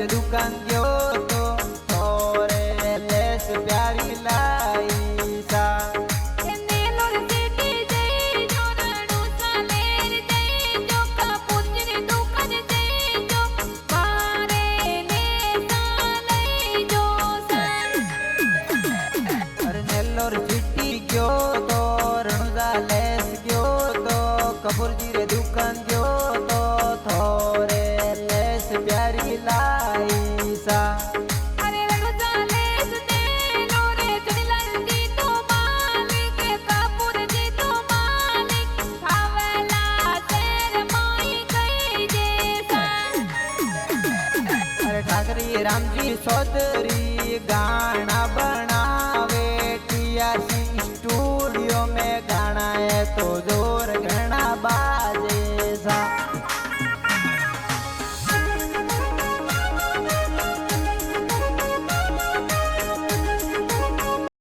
रे दुकान गयो तो थोरे लेस प्यारी लाई सा कपूर जी रे दुकान गयो तो थोरे लेस प्यारी लाई सा अरे रनुजा लेस दे लो रे चढ़ीलाल जी तो मालिक कपूर जी तो मालिक खावेला तेर माई गई जैसा। अरे ठाकरी राम जी चौधरी गाना बनावे टीआरसी स्टूडियो में गाना है तो जो